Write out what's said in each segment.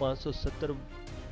570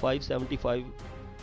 575،